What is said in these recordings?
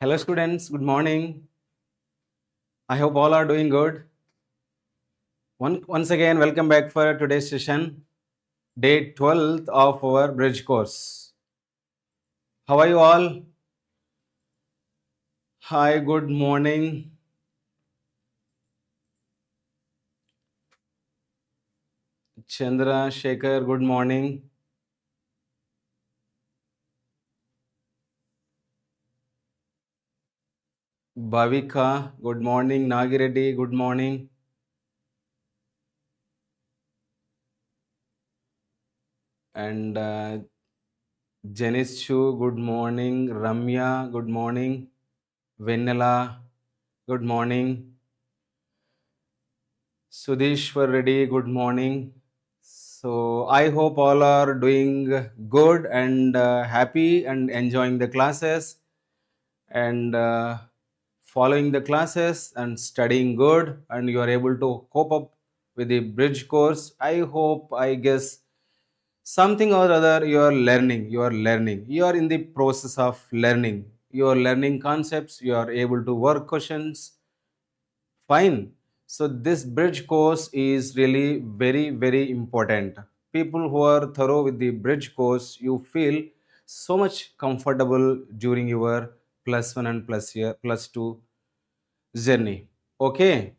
Hello students, good morning. I hope all are doing good. Once again, welcome back for today's session, day 12th of our bridge course. How are you all? Hi, good morning. Chandra, Shekhar, good morning. Bhavika, good morning. Nagireddy, good morning. And Janice Chu, good morning. Ramya, good morning. Venela, good morning. Sudhishwar Reddy, good morning. So I hope all are doing good and happy and enjoying the classes and following the classes and studying good, and you are able to cope up with the bridge course. I hope, I guess, something or other you are in the process of learning, you are learning concepts, you are able to work questions. Fine. So this bridge course is really very, very important. People who are thorough with the bridge course, you feel so much comfortable during your plus one and plus two journey. Okay.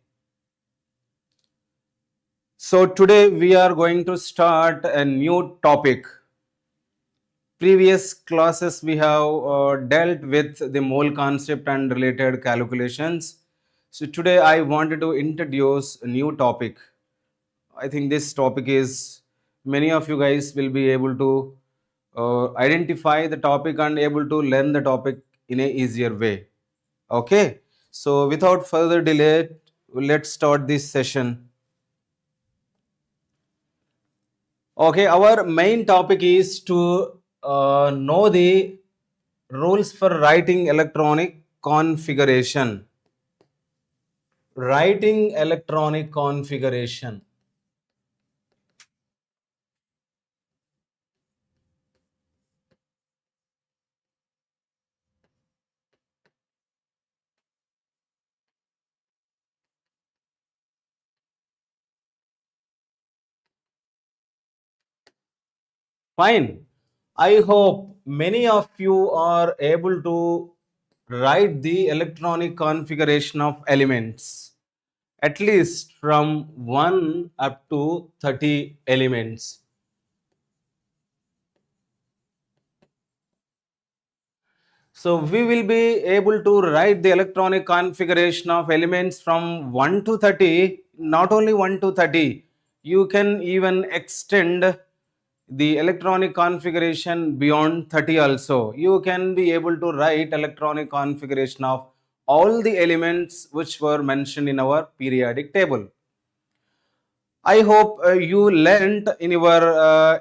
So today we are going to start a new topic. Previous classes we have dealt with the mole concept and related calculations. So today I wanted to introduce a new topic. I think this topic is, many of you guys will be able to identify the topic and able to learn the topic in a easier way. Okay. So without further delay, let's start this session. Okay. Our main topic is to know the rules for writing electronic configuration. Writing electronic configuration. Fine. I hope many of you are able to write the electronic configuration of elements, at least from 1 up to 30 elements. So we will be able to write the electronic configuration of elements from 1 to 30, not only 1 to 30, you can even extend the electronic configuration beyond 30 also. You can be able to write electronic configuration of all the elements which were mentioned in our periodic table. I hope you learnt in your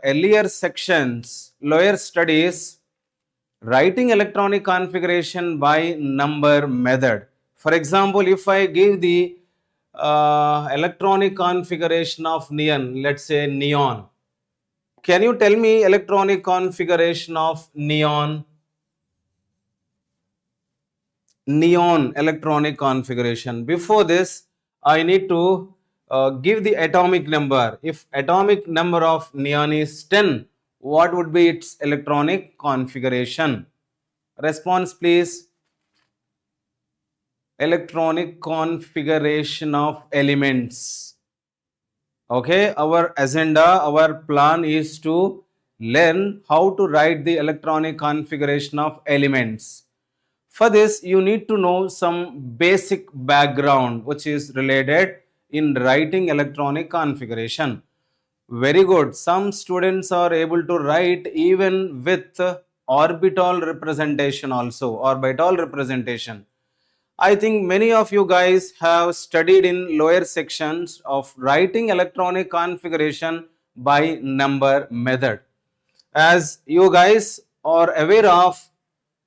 earlier sections, lower studies, writing electronic configuration by number method. For example, if I give the electronic configuration of neon, let's say neon, can you tell me electronic configuration of neon? Neon electronic configuration. Before this, I need to give the atomic number. If atomic number of neon is 10, what would be its electronic configuration? Response please. Electronic configuration of elements. Okay, our agenda, our plan is to learn how to write the electronic configuration of elements. For this, you need to know some basic background which is related in writing electronic configuration. Very good. Some students are able to write even with orbital representation also, orbital representation. I think many of you guys have studied in lower sections of writing electronic configuration by number method. As you guys are aware of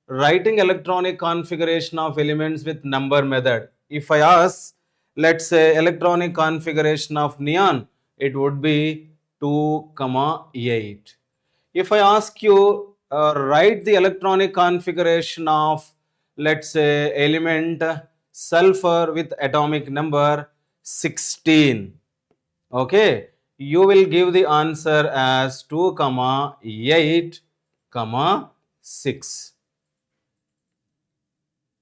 writing electronic configuration of elements with number method. If I ask, let's say electronic configuration of neon, it would be 2, 8. If I ask you, write the electronic configuration of, let's say element sulfur with atomic number 16. Okay, you will give the answer as 2 comma 8 comma 6.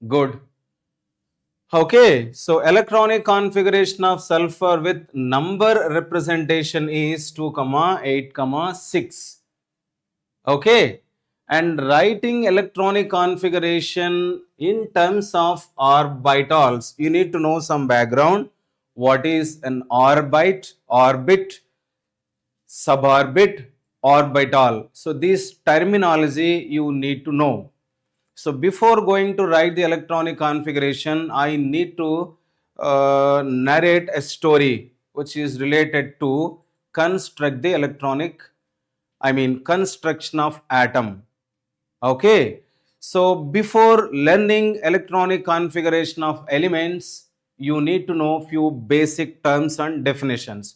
Good. Okay, so electronic configuration of sulfur with number representation is 2 comma 8 comma 6. Okay, and writing electronic configuration in terms of orbitals, you need to know some background. What is an orbit, suborbit, orbital? So this terminology you need to know. So before going to write the electronic configuration, I need to narrate a story which is related to construct the construction of atom. Okay. So before learning electronic configuration of elements, you need to know few basic terms and definitions.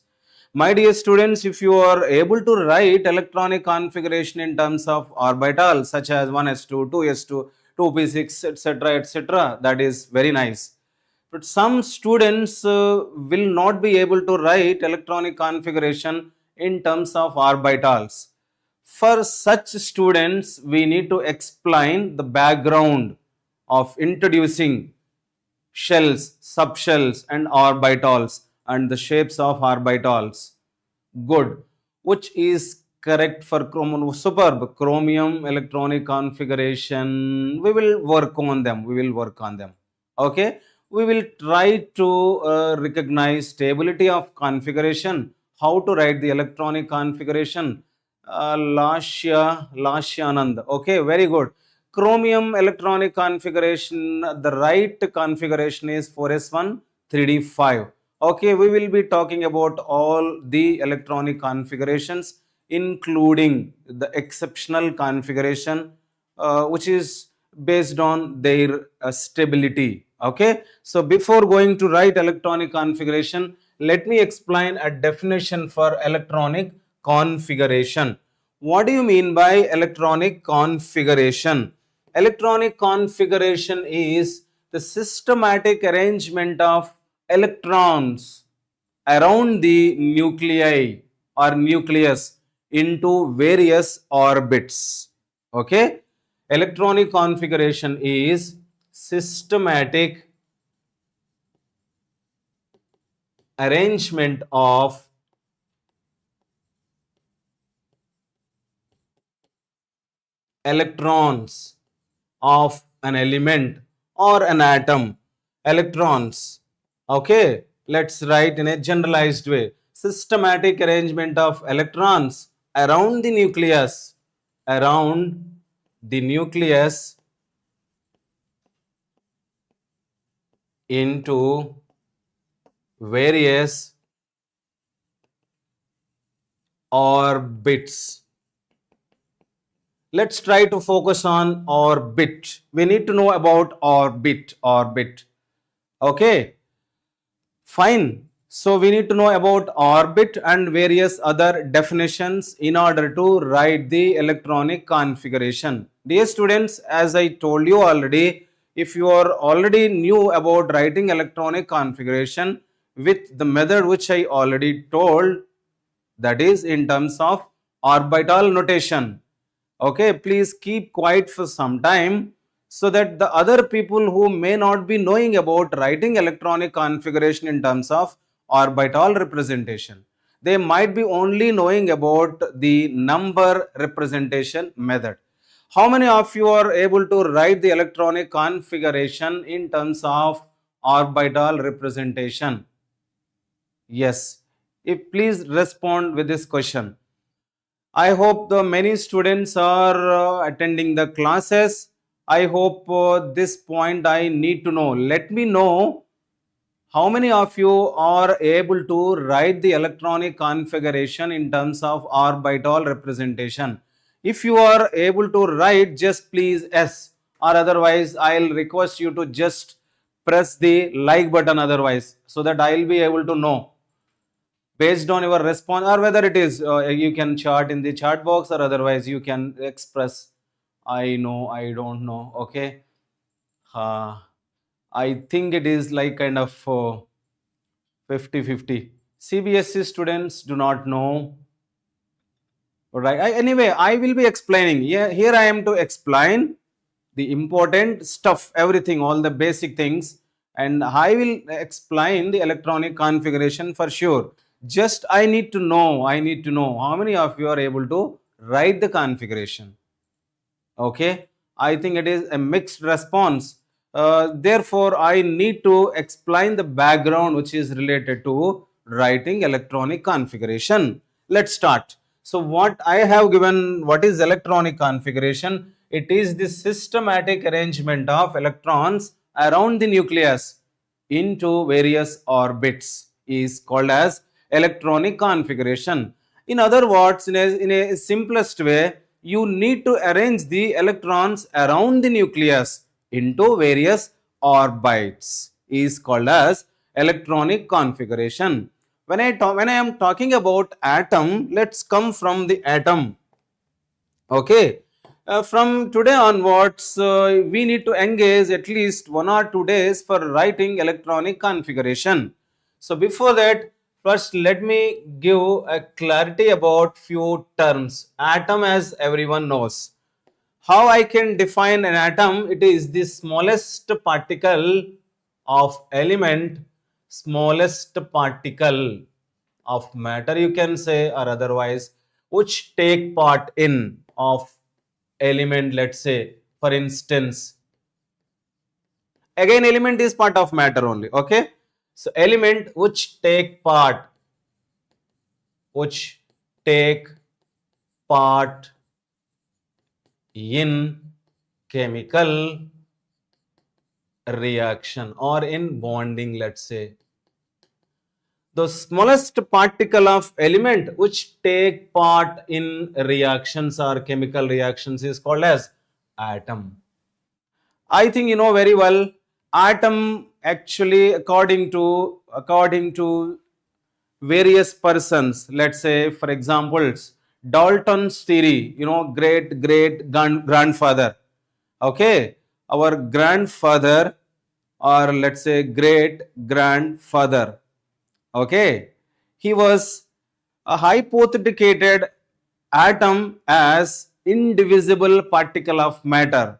My dear students, if you are able to write electronic configuration in terms of orbitals such as 1s2, 2s2, 2p6, etc., etc., that is very nice. But some students will not be able to write electronic configuration in terms of orbitals. For such students, we need to explain the background of introducing shells, subshells, and orbitals and the shapes of orbitals. Good. Which is correct for chromium? Superb. Chromium electronic configuration. We will work on them. We will work on them. Okay. We will try to recognize stability of configuration. How to write the electronic configuration. Lashyanand. Okay. Very good. Chromium electronic configuration. The right configuration is 4s1 3d5. Okay, we will be talking about all the electronic configurations, including the exceptional configuration, which is based on their stability. Okay, so before going to write electronic configuration, let me explain a definition for electronic configuration. What do you mean by electronic configuration? Electronic configuration is the systematic arrangement of electrons around the nuclei or nucleus into various orbits. Okay, electronic configuration is systematic arrangement of electrons of an element or an atom. Electrons. Okay, let's write in a generalized way. Systematic arrangement of electrons around the nucleus. Around the nucleus into various orbits. Let's try to focus on orbit. We need to know about orbit. Okay, fine. So we need to know about orbit and various other definitions in order to write the electronic configuration. Dear students, as I told you already, if you are already knew about writing electronic configuration with the method which I already told, that is in terms of orbital notation. Okay, please keep quiet for some time so that the other people who may not be knowing about writing electronic configuration in terms of orbital representation, they might be only knowing about the number representation method. How many of you are able to write the electronic configuration in terms of orbital representation? Yes. If please respond with this question. I hope the many students are attending the classes. I hope this point I need to know. Let me know how many of you are able to write the electronic configuration in terms of orbital representation. If you are able to write, just please yes, or otherwise I'll request you to just press the like button otherwise, so that I'll be able to know based on your response, or whether it is you can chart in the chat box, or otherwise you can express I know, I don't know. Okay, Uh, I think it is like kind of 50-50. CBSE students do not know. Right. Anyway, I will be explaining. Yeah, here I am to explain the important stuff, everything, all the basic things, and I will explain the electronic configuration for sure. Just I need to know. I need to know how many of you are able to write the configuration. Okay, I think it is a mixed response. Therefore, I need to explain the background which is related to writing electronic configuration. Let's start. So what I have given, what is electronic configuration? It is the systematic arrangement of electrons around the nucleus into various orbits is called as electronic configuration. In other words, in a simplest way, you need to arrange the electrons around the nucleus into various orbits is called as electronic configuration. When I am talking about atom, let's come from the atom. Okay, from today onwards, we need to engage at least 1 or 2 days for writing electronic configuration. So before that, first let me give a clarity about few terms. Atom, as everyone knows. How I can define an atom? It is the smallest particle of element, smallest particle of matter, you can say, or otherwise, which take part in of element. Let's say, for instance, again element is part of matter only. Okay, so element which take part in chemical reaction or in bonding, let's say. The smallest particle of element which take part in reactions or chemical reactions is called as atom. I think you know very well, atom actually according to various persons, let's say for examples, Dalton's theory, great grandfather. Okay, our grandfather, or let's say great grandfather. Okay, he was hypotheticated atom as indivisible particle of matter.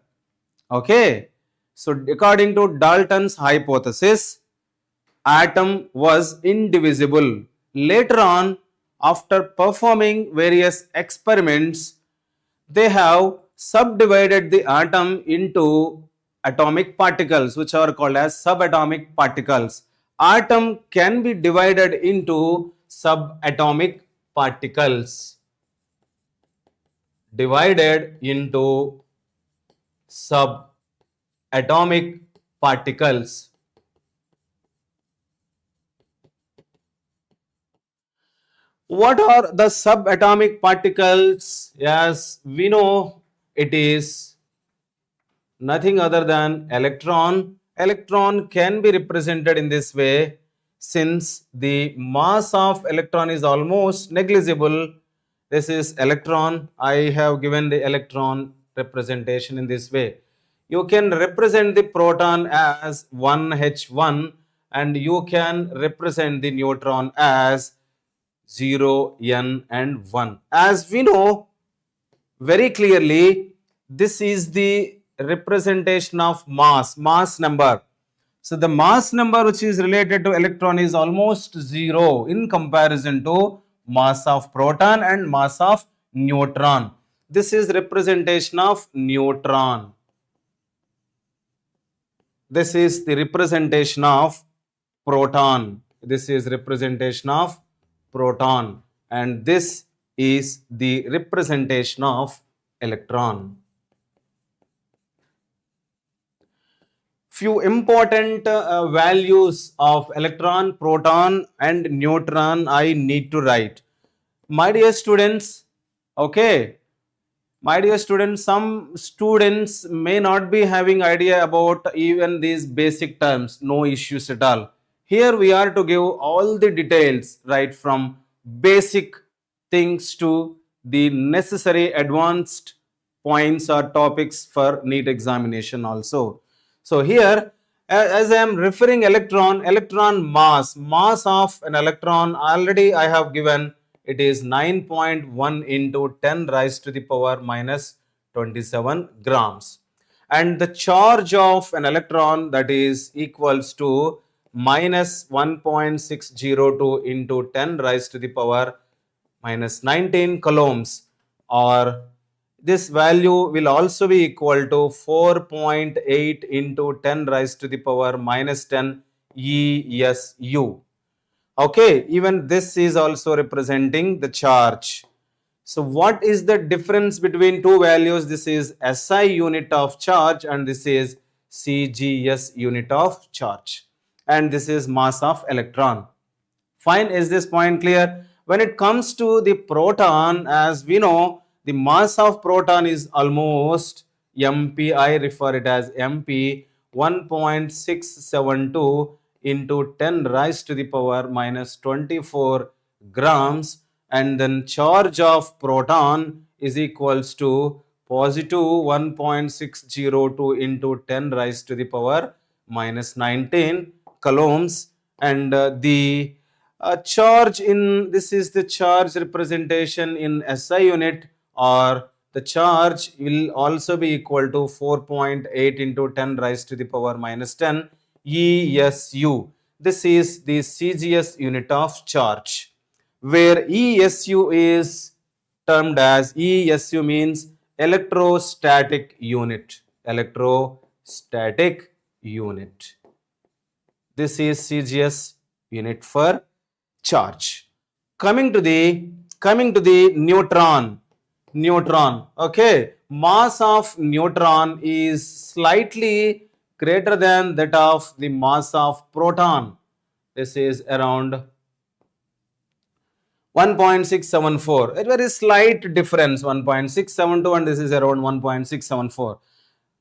Okay, so according to Dalton's hypothesis, atom was indivisible. Later on, after performing various experiments, they have subdivided the atom into atomic particles, which are called as subatomic particles. Atom can be divided into subatomic particles. Divided into subatomic particles. What are the subatomic particles? Yes, we know it is nothing other than electron. Electron can be represented in this way since the mass of electron is almost negligible. This is electron. I have given the electron representation in this way. You can represent the proton as 1h1 and you can represent the neutron as 0, n and 1. As we know very clearly, this is the representation of mass number. So the mass number which is related to electron is almost 0 in comparison to mass of proton and mass of neutron. This is representation of neutron. This is the representation of proton. This is representation of proton, and this is the representation of electron. Few important values of electron, proton and neutron I need to write. My dear students, okay, my dear students, some students may not be having idea about even these basic terms, no issues at all. Here we are to give all the details, right from basic things to the necessary advanced points or topics for NEET examination also. So here, as I am referring electron mass of an electron, already I have given it is 9.1 into 10 raised to the power minus 27 grams. And the charge of an electron, that is equals to minus 1.602 into 10 raised to the power minus 19 coulombs, or this value will also be equal to 4.8 into 10 raised to the power minus 10 ESU. Okay, even this is also representing the charge. So what is the difference between two values? This is SI unit of charge and this is CGS unit of charge, and this is mass of electron. Fine, is this point clear? When it comes to the proton, as we know, the mass of proton is almost MP, I refer it as MP, 1.672 into 10 raised to the power minus 24 grams, and then charge of proton is equals to positive 1.602 into 10 raised to the power minus 19 coulombs, and the charge in this is the charge representation in SI unit, or the charge will also be equal to 4.8 into 10 raised to the power minus 10 ESU. This is the CGS unit of charge, where ESU is termed as, ESU means electrostatic unit. Electrostatic unit. This is CGS unit for charge. Coming to the neutron. Okay, mass of neutron is slightly greater than that of the mass of proton. This is around 1.674. A very slight difference, 1.672, and this is around 1.674.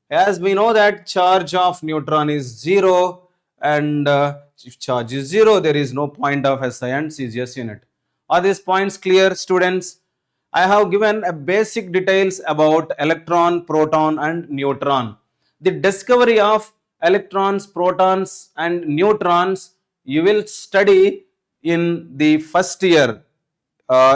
As we know that charge of neutron is 0, and if charge is 0, there is no point of SI and CGS unit. Are these points clear, students? I have given a basic details about electron, proton and neutron. The discovery of electrons, protons and neutrons you will study in the first year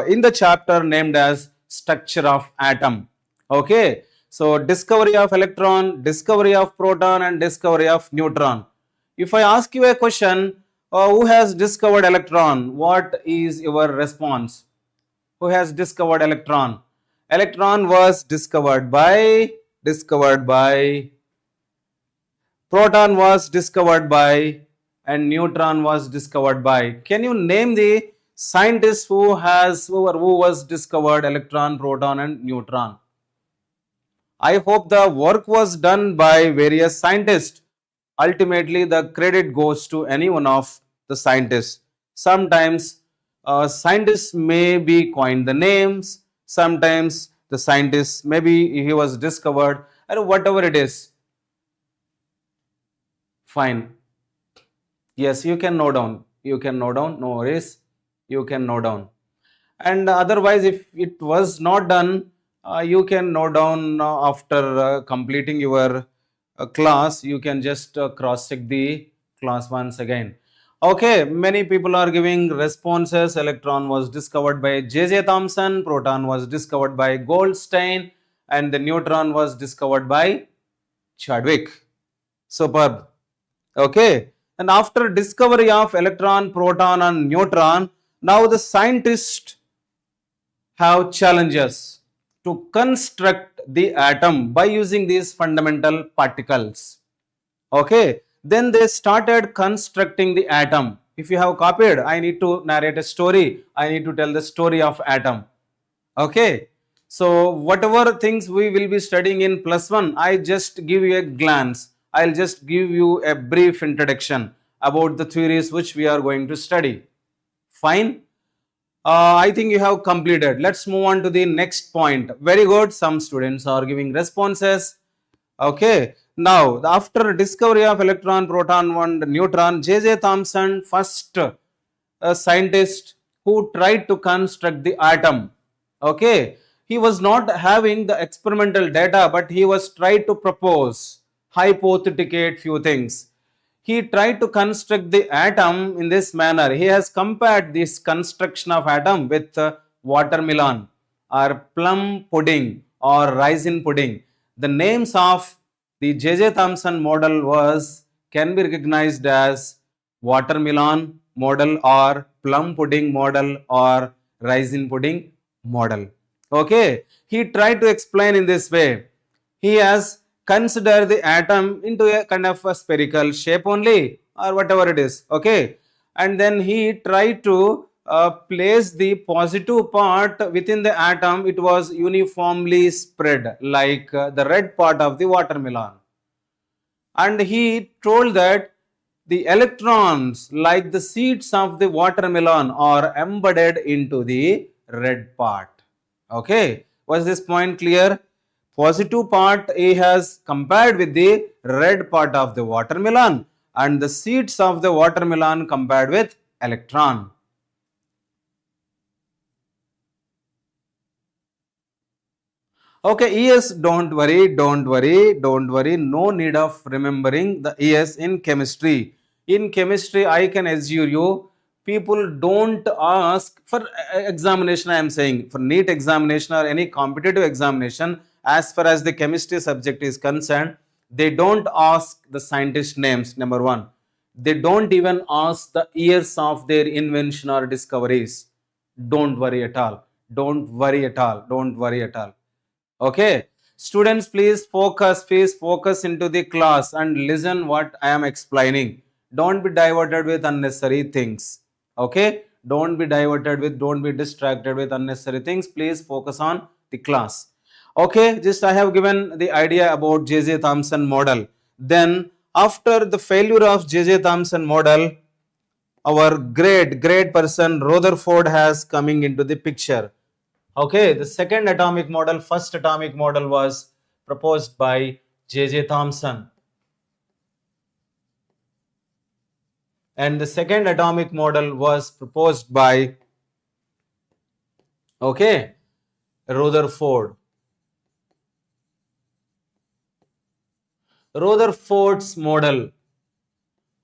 in the chapter named as structure of atom. Okay, so discovery of electron, discovery of proton and discovery of neutron. If I ask you a question, who has discovered electron, what is your response? Who has discovered electron? Electron was discovered by, proton was discovered by, and neutron was discovered by. Can you name the scientist who was discovered electron, proton and neutron? I hope the work was done by various scientists. Ultimately, the credit goes to any one of the scientists. Sometimes scientists may be coined the names, sometimes the scientist maybe he was discovered, and whatever it is. Fine. Yes, you can note down. No worries. You can note down. And otherwise, if it was not done, you can note down after completing your class. You can just cross check the class once again. Okay, many people are giving responses. Electron was discovered by J.J. Thomson, proton was discovered by Goldstein, and the neutron was discovered by Chadwick. Superb. Okay, and after discovery of electron, proton and neutron, now the scientists have challenges to construct the atom by using these fundamental particles. Okay, then they started constructing the atom. If you have copied, I need to narrate a story. I need to tell the story of atom. Okay, so whatever things we will be studying in +1, I just give you a glance. I'll just give you a brief introduction about the theories which we are going to study. Fine. I think you have completed. Let's move on to the next point. Very good. Some students are giving responses. Okay. Now, after discovery of electron, proton and neutron, J.J. Thomson, first scientist who tried to construct the atom. Okay. He was not having the experimental data, but he was tried to propose hypotheticate few things. He tried to construct the atom in this manner. He has compared this construction of atom with watermelon or plum pudding or raisin pudding. The names of the J.J. Thomson model can be recognized as watermelon model or plum pudding model or raisin pudding model. Okay, he tried to explain in this way. He has considered the atom into a kind of a spherical shape only or whatever it is. Okay, and then he tried to place the positive part within the atom. It was uniformly spread like the red part of the watermelon, and he told that the electrons like the seeds of the watermelon are embedded into the red part. Okay, was this point clear? Positive part he has compared with the red part of the watermelon and the seeds of the watermelon compared with electron. Okay, yes, don't worry, no need of remembering the yes in chemistry. In chemistry, I can assure you, people don't ask for examination. I am saying for NEET examination or any competitive examination, as far as the chemistry subject is concerned, they don't ask the scientist names, number one. They don't even ask the years of their invention or discoveries. Don't worry at all. Don't worry at all. Don't worry at all. Okay, students, please focus into the class and listen what I am explaining. Don't be diverted with unnecessary things. Okay, don't be distracted with unnecessary things. Please focus on the class. Okay, just I have given the idea about J.J. Thomson model. Then after the failure of J.J. Thomson model, our great person Rutherford has coming into the picture. Okay, the second atomic model, first atomic model was proposed by J.J. Thomson. And the second atomic model was proposed by, okay, Rutherford. Rutherford's model,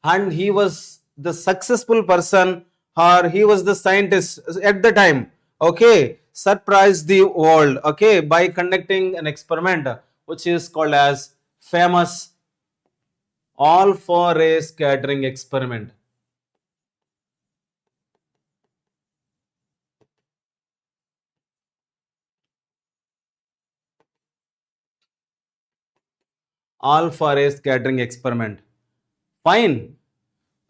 and he was the successful person, or he was the scientist at the time. Okay, surprised the world, okay, by conducting an experiment which is called as famous alpha ray scattering experiment. Alpha ray scattering experiment. Fine.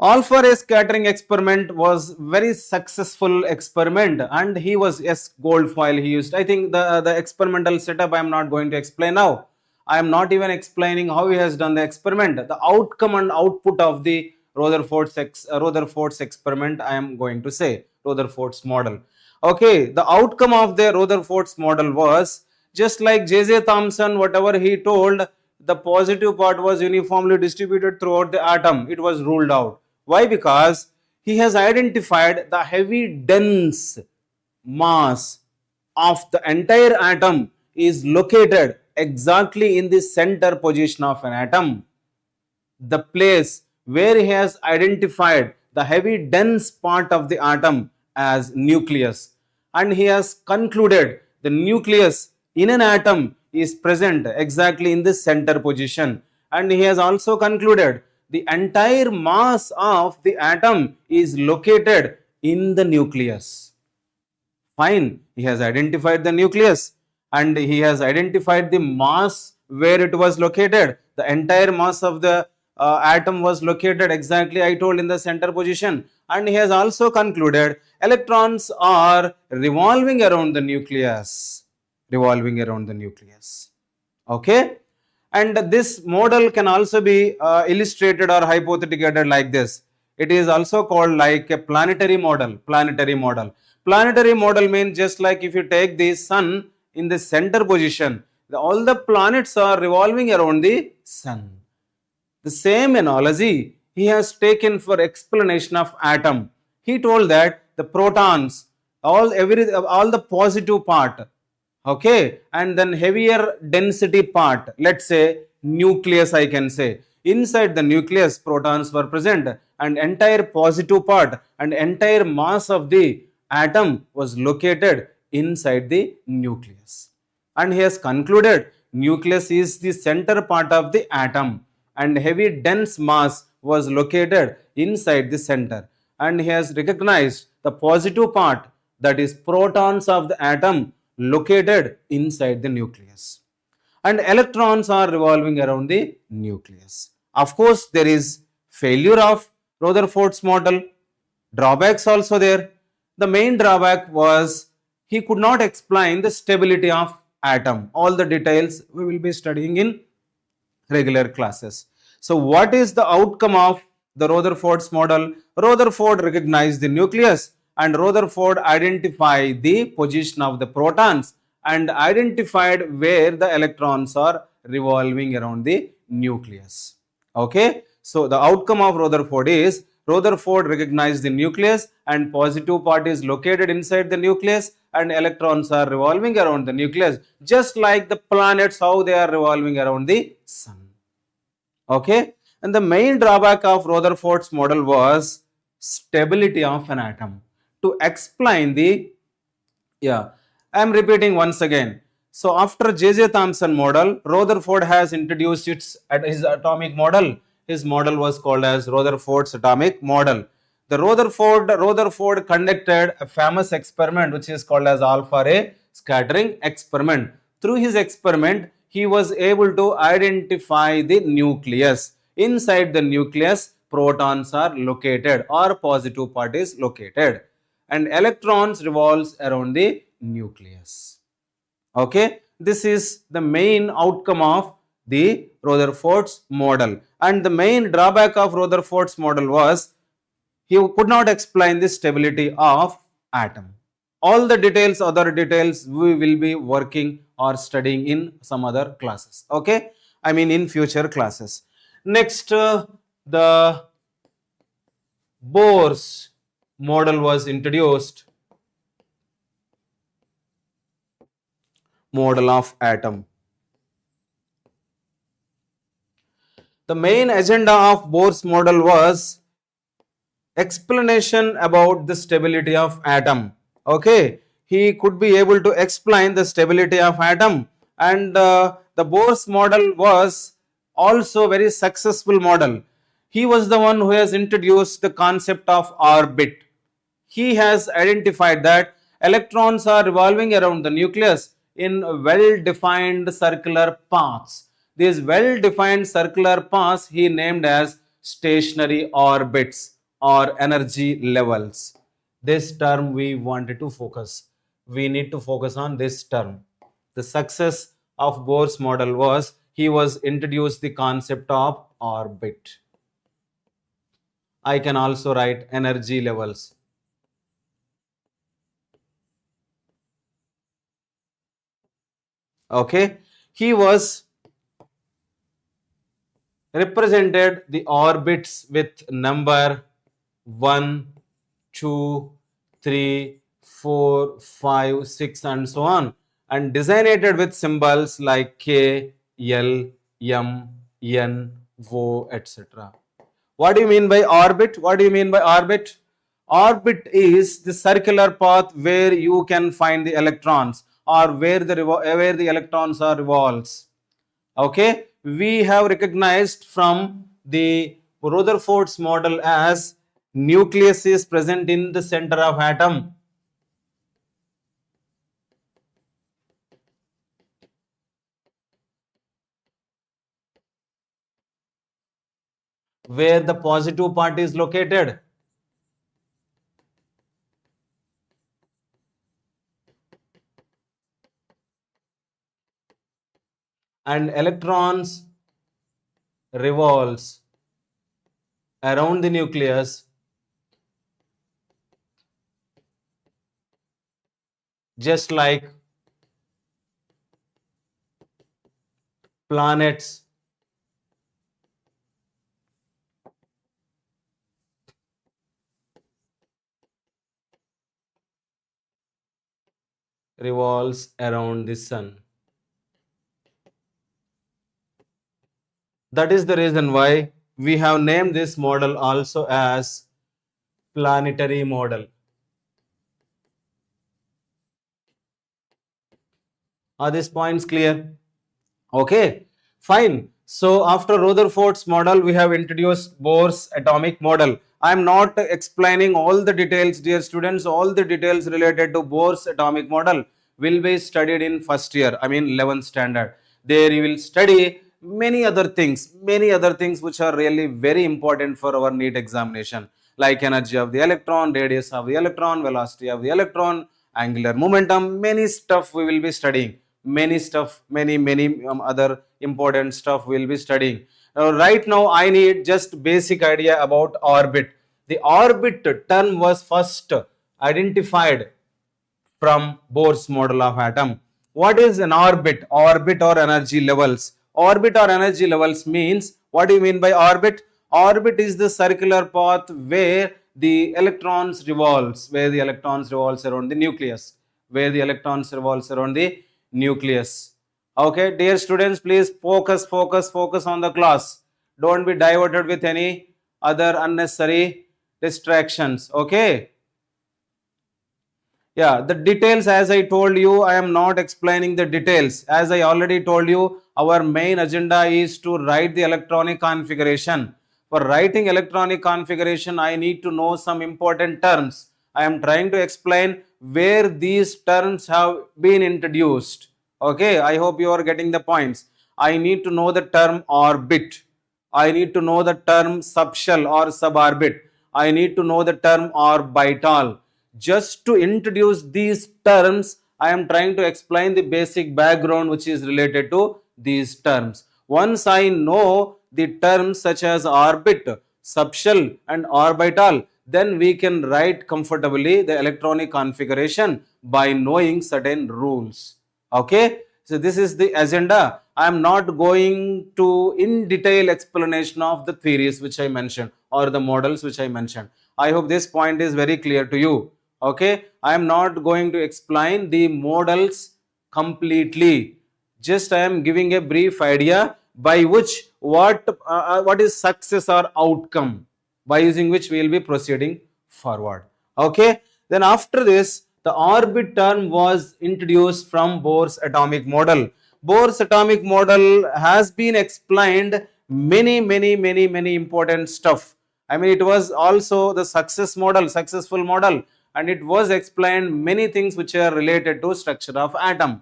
Alpha ray scattering experiment was very successful experiment, and he was, yes, gold foil he used. I think the experimental setup I am not going to explain now. I am not even explaining how he has done the experiment. The outcome and output of the Rutherford's experiment I am going to say, Rutherford's model. Okay, the outcome of the Rutherford's model was just like J.J. Thomson, whatever he told, the positive part was uniformly distributed throughout the atom. It was ruled out. Why? Because he has identified the heavy dense mass of the entire atom is located exactly in the center position of an atom. The place where he has identified the heavy dense part of the atom as nucleus, and he has concluded the nucleus in an atom is present exactly in the center position, and he has also concluded the entire mass of the atom is located in the nucleus. Fine, he has identified the nucleus and he has identified the mass where it was located. The entire mass of the atom was located exactly, I told, in the center position, and he has also concluded electrons are revolving around the nucleus. Okay, and this model can also be illustrated or hypotheticated like this. It is also called like a planetary model. Planetary model means just like if you take the sun in the center position, all the planets are revolving around the sun. The same analogy he has taken for explanation of atom. He told that the protons, all the positive part, okay, and then heavier density part, let's say nucleus, I can say. Inside the nucleus, protons were present, and entire positive part and entire mass of the atom was located inside the nucleus. And he has concluded nucleus is the center part of the atom, and heavy dense mass was located inside the center, and he has recognized the positive part, that is protons of the atom, located inside the nucleus, and electrons are revolving around the nucleus. Of course, there is failure of Rutherford's model, drawbacks also there. The main drawback was he could not explain the stability of atom. All the details we will be studying in regular classes. So what is the outcome of the Rutherford's model? Rutherford recognized the nucleus, and Rutherford identified the position of the protons and identified where the electrons are revolving around the nucleus. Okay, so the outcome of Rutherford is Rutherford recognized the nucleus, and positive part is located inside the nucleus, and electrons are revolving around the nucleus, just like the planets, how they are revolving around the sun. Okay, and the main drawback of Rutherford's model was stability of an atom. To explain the, yeah, I am repeating once again. So after J.J. Thomson model, Rutherford has introduced his atomic model. His model was called as Rutherford's atomic model. The Rutherford conducted a famous experiment which is called as alpha ray scattering experiment. Through his experiment, he was able to identify the nucleus. Inside the nucleus, protons are located, or positive part is located, and electrons revolves around the nucleus. Okay, this is the main outcome of the Rutherford's model, and the main drawback of Rutherford's model was he could not explain the stability of atom. All the details, other details, we will be working or studying in some other classes. Okay, I mean in future classes. Next, the Bohr's model was introduced, model of atom. The main agenda of Bohr's model was explanation about the stability of atom. Okay, he could be able to explain the stability of atom, and the Bohr's model was also very successful model. He was the one who has introduced the concept of orbit. He has identified that electrons are revolving around the nucleus in well-defined circular paths. These well-defined circular paths he named as stationary orbits or energy levels. This term we wanted to focus. We need to focus on this term. The success of Bohr's model was he was introduced the concept of orbit. I can also write energy levels. Okay, he was represented the orbits with number 1, 2, 3, 4, 5, 6 and so on, and designated with symbols like K, L, M, N, O, etc. What do you mean by orbit? What do you mean by orbit? Orbit is the circular path where you can find the electrons, or where the electrons are revolves. Okay, we have recognized from the Rutherford's model as nucleus is present in the center of atom. Where the positive part is located. And electrons revolves around the nucleus, just like planets revolves around the sun. That is the reason why we have named this model also as planetary model. Are these points clear? Okay, fine. So after Rutherford's model, we have introduced Bohr's atomic model. I am not explaining all the details, dear students. All the details related to Bohr's atomic model will be studied in first year, I mean 11th standard. There you will study many other things which are really very important for our NEET examination, like energy of the electron, radius of the electron, velocity of the electron, angular momentum, many stuff we will be studying. Many stuff, many other important stuff we'll be studying. Right now I need just basic idea about orbit. The orbit term was first identified from Bohr's model of atom. What is an orbit? Orbit or energy levels. Orbit or energy levels means, what do you mean by orbit? Orbit is the circular path where the electrons revolves, around the nucleus, Okay, dear students, please focus on the class. Don't be diverted with any other unnecessary distractions. Okay. Yeah, the details, as I told you, I am not explaining the details. As I already told you, our main agenda is to write the electronic configuration. For writing electronic configuration, I need to know some important terms. I am trying to explain where these terms have been introduced. Okay, I hope you are getting the points. I need to know the term orbit. I need to know the term subshell or suborbit. I need to know the term orbital. Just to introduce these terms, I am trying to explain the basic background which is related to these terms. Once I know the terms such as orbit, subshell and orbital, then we can write comfortably the electronic configuration by knowing certain rules. Okay, so this is the agenda. I am not going to in detail explanation of the theories which I mentioned or the models which I mentioned. I hope this point is very clear to you. Okay, I am not going to explain the models completely. Just I am giving a brief idea by which what is success or outcome, by using which we will be proceeding forward. Okay, then after this, the orbit term was introduced from Bohr's atomic model. Bohr's atomic model has been explained many important stuff. I mean, it was also the successful model, and it was explained many things which are related to structure of atom.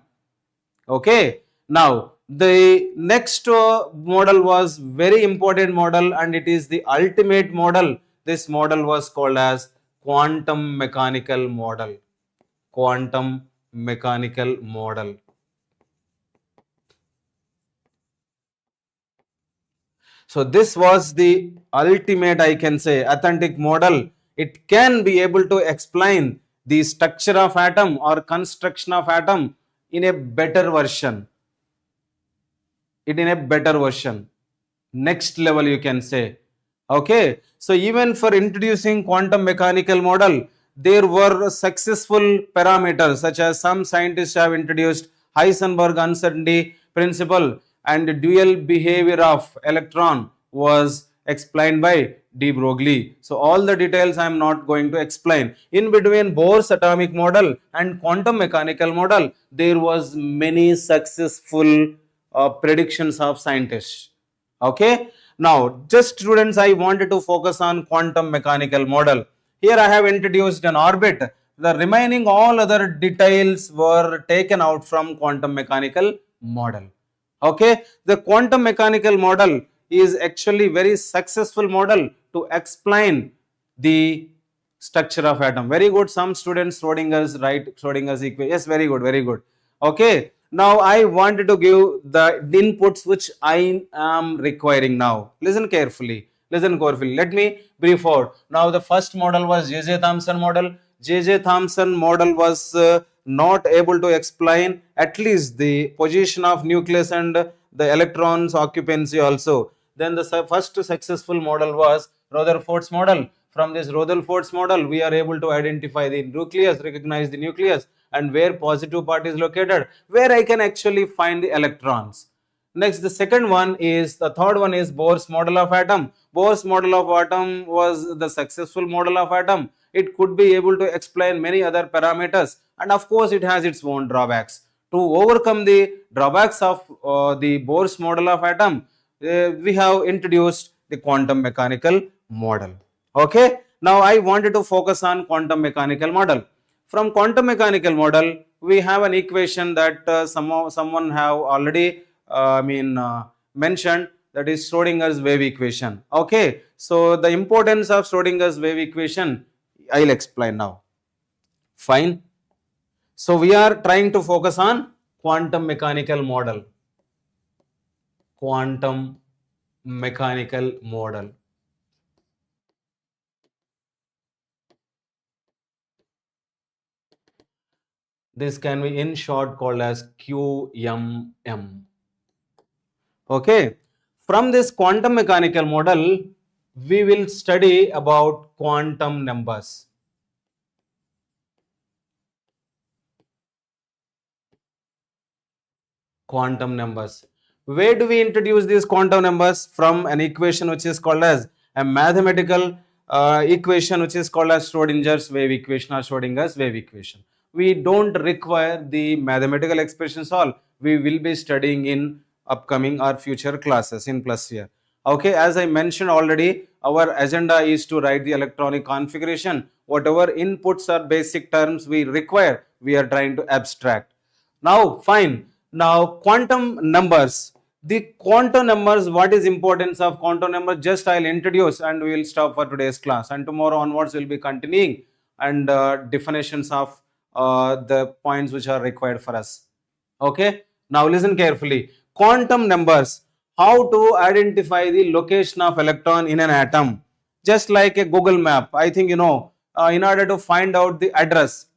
Okay, now the next model was very important model, and it is the ultimate model. This model was called as quantum mechanical model. Quantum mechanical model. So this was the ultimate, I can say, authentic model. It can be able to explain the structure of atom or construction of atom in a better version. Next level, you can say. Okay, so even for introducing quantum mechanical model, there were successful parameters, such as some scientists have introduced Heisenberg uncertainty principle, and dual behavior of electron was explained by de Broglie. So all the details I am not going to explain. In between Bohr's atomic model and quantum mechanical model, there was many successful predictions of scientists. Okay, now just students, I wanted to focus on quantum mechanical model. Here I have introduced an orbit. The remaining all other details were taken out from quantum mechanical model. Okay, the quantum mechanical model is actually very successful model to explain the structure of atom. Very good. Some students Schrodinger's equation. Yes, very good. Okay, now I wanted to give the inputs which I am requiring now. Listen carefully. Let me brief out. Now the first model was J.J. Thomson model. J.J. Thomson model was not able to explain at least the position of nucleus and the electrons occupancy also. Then the first successful model was Rutherford's model. From this Rutherford's model, we are able to identify the nucleus, recognize the nucleus, and where positive part is located, where I can actually find the electrons. Next, the third one is Bohr's model of atom. Bohr's model of atom was the successful model of atom. It could be able to explain many other parameters, and of course it has its own drawbacks. To overcome the drawbacks of the Bohr's model of atom, we have introduced the quantum mechanical model. Okay, now I wanted to focus on quantum mechanical model. From quantum mechanical model, we have an equation that someone have already mentioned, that is Schrodinger's wave equation. Okay, so the importance of Schrodinger's wave equation I'll explain now. Fine. So we are trying to focus on quantum mechanical model. Quantum mechanical model. This can be in short called as QMM. Okay, from this quantum mechanical model, we will study about quantum numbers. Quantum numbers. Where do we introduce these quantum numbers? From an equation which is called as a mathematical equation which is called as Schrodinger's wave equation or Schrodinger's wave equation. We don't require the mathematical expressions all. We will be studying in upcoming or future classes in plus year. Okay, as I mentioned already, our agenda is to write the electronic configuration. Whatever inputs or basic terms we require, we are trying to abstract. Now, fine. Now, quantum numbers. The quantum numbers, what is importance of quantum numbers? Just I'll introduce and we will stop for today's class. And tomorrow onwards, we'll be continuing and definitions of the points which are required for us. Okay. Now, listen carefully. Quantum numbers. How to identify the location of electron in an atom? Just like a Google map. I think you know. In order to find out the address,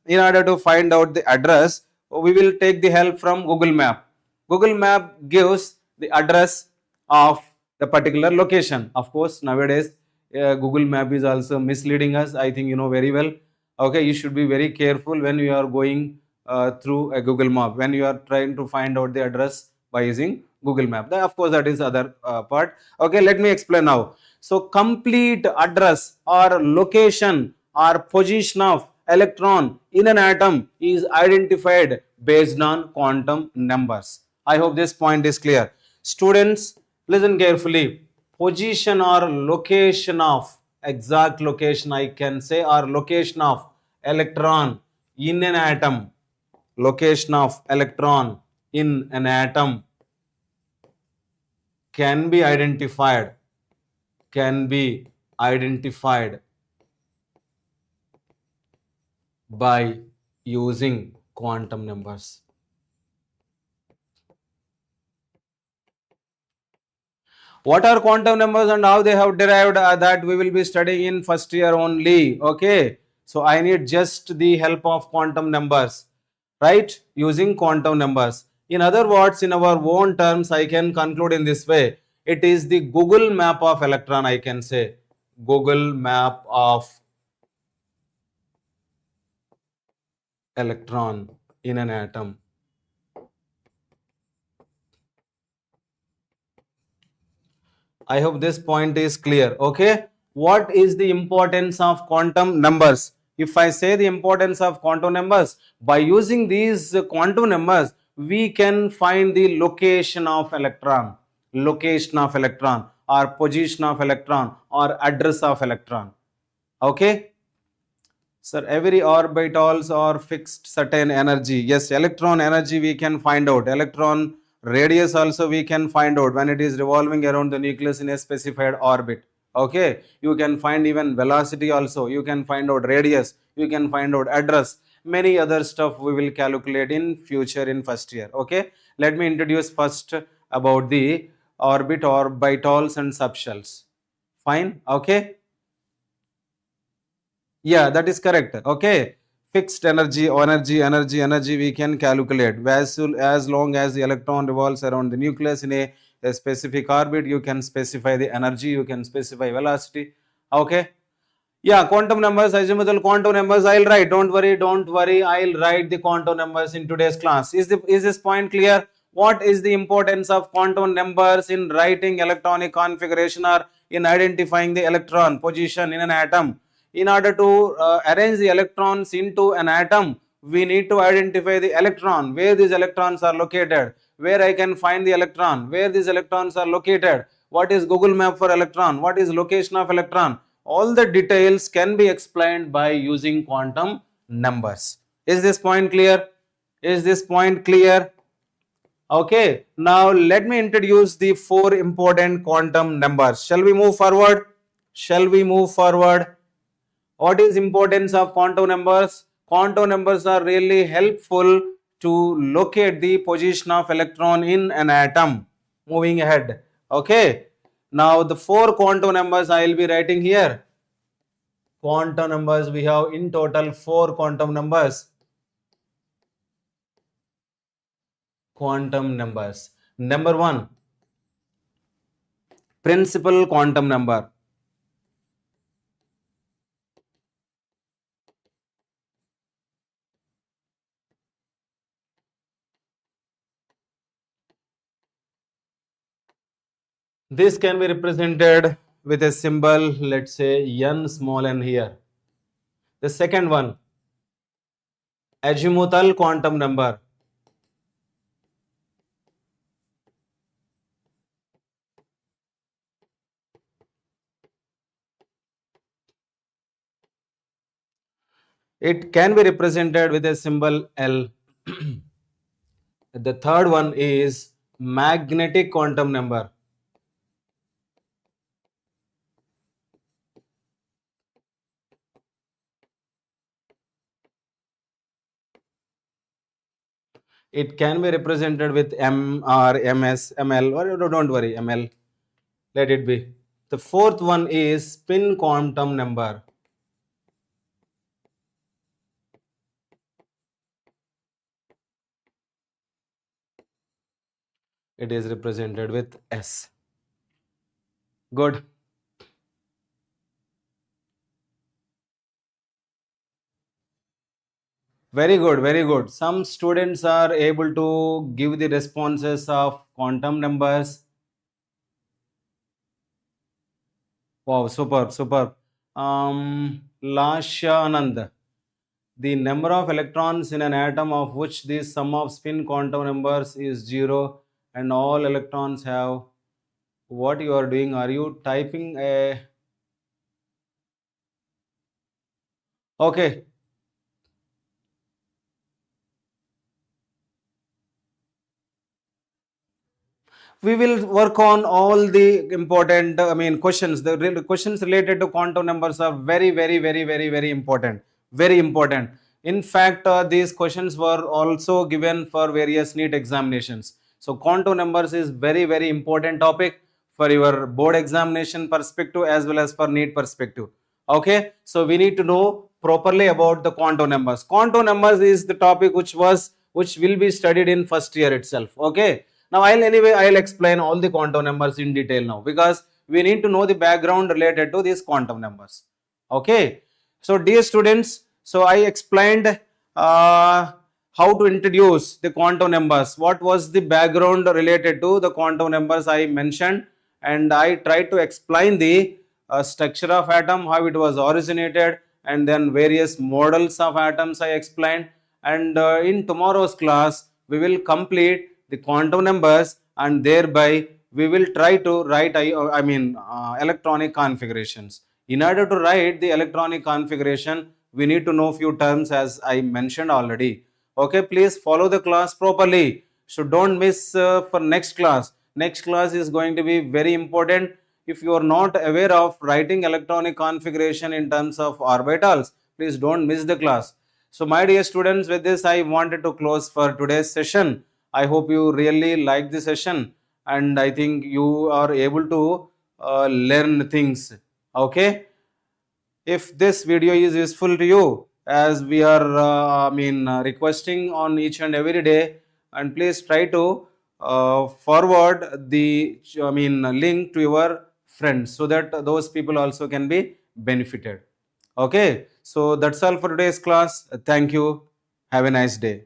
we will take the help from Google Map. Google Map gives the address of the particular location. Of course, nowadays Google Map is also misleading us. I think you know very well. Okay, you should be very careful when you are going through a Google Map, when you are trying to find out the address by using Google Map. Of course, that is other part. Okay, let me explain now. So, complete address or location or position of electron in an atom is identified based on quantum numbers. I hope this point is clear. Students, listen carefully. Position or location of, exact location I can say, or location of electron in an atom. Location of electron in an atom can be identified by using quantum numbers. What are quantum numbers and how they have derived, that we will be studying in first year only. Okay, so I need just the help of quantum numbers, right? Using quantum numbers. In other words, in our own terms, I can conclude in this way. It is the Google map of electron, I can say. Google map of electron in an atom. I hope this point is clear. Okay, what is the importance of quantum numbers? If I say the importance of quantum numbers, by using these quantum numbers, we can find the location of electron or position of electron or address of electron. Okay. Sir, every orbitals are fixed certain energy. Yes, electron energy we can find out. Electron radius also we can find out when it is revolving around the nucleus in a specified orbit. Okay, you can find even velocity also. You can find out radius. You can find out address. Many other stuff we will calculate in future in first year. Okay, let me introduce first about the orbitals and subshells. Fine. Okay. Yeah, that is correct. Okay, fixed energy we can calculate as long as the electron revolves around the nucleus in a specific orbit. You can specify the energy, you can specify velocity. Okay. Yeah, quantum numbers, azimuthal quantum numbers I'll write. Don't worry, I'll write the quantum numbers in today's class. Is this point clear? What is the importance of quantum numbers in writing electronic configuration or in identifying the electron position in an atom? In order to arrange the electrons into an atom, we need to identify the electron, where these electrons are located, where I can find the electron, where these electrons are located, what is Google map for electron, what is location of electron. All the details can be explained by using quantum numbers. Is this point clear? Is this point clear? Okay, now let me introduce the four important quantum numbers. Shall we move forward? Shall we move forward? What is importance of quantum numbers? Quantum numbers are really helpful to locate the position of electron in an atom. Moving ahead. Okay. Now the four quantum numbers I will be writing here. Quantum numbers, we have in total four quantum numbers. Quantum numbers. Number one, principal quantum number. This can be represented with a symbol, let's say n small n here. The second one, azimuthal quantum number. It can be represented with a symbol L. The third one is magnetic quantum number. It can be represented with M or MS, ML, or don't worry, ML. Let it be. The fourth one is spin quantum number. It is represented with S. Good. Very good, very good. Some students are able to give the responses of quantum numbers. Wow, superb, superb. Lasha Anand. The number of electrons in an atom of which the sum of spin quantum numbers is 0 and all electrons have. What you are doing? Are you typing a... Okay. We will work on all the important, questions. The questions related to quantum numbers are very, very, very, very, very important. Very important. In fact, these questions were also given for various NEET examinations. So, quantum numbers is very, very important topic for your board examination perspective as well as for NEET perspective. Okay, so we need to know properly about the quantum numbers. Quantum numbers is the topic which will be studied in first year itself. Okay, now I'll explain all the quantum numbers in detail now because we need to know the background related to these quantum numbers. Okay, so dear students, so I explained how to introduce the quantum numbers. What was the background related to the quantum numbers I mentioned, and I tried to explain the structure of atom, how it was originated, and then various models of atoms I explained. And in tomorrow's class, we will complete the quantum numbers and thereby we will try to write electronic configurations. In order to write the electronic configuration, we need to know few terms as I mentioned already. Okay, please follow the class properly. So don't miss for next class. Next class is going to be very important. If you are not aware of writing electronic configuration in terms of orbitals, please don't miss the class. So my dear students, with this I wanted to close for today's session. I hope you really like the session and I think you are able to learn things. Okay. If this video is useful to you, as we are requesting on each and every day, and please try to forward the link to your friends so that those people also can be benefited. Okay, so that's all for today's class. Thank you. Have a nice day.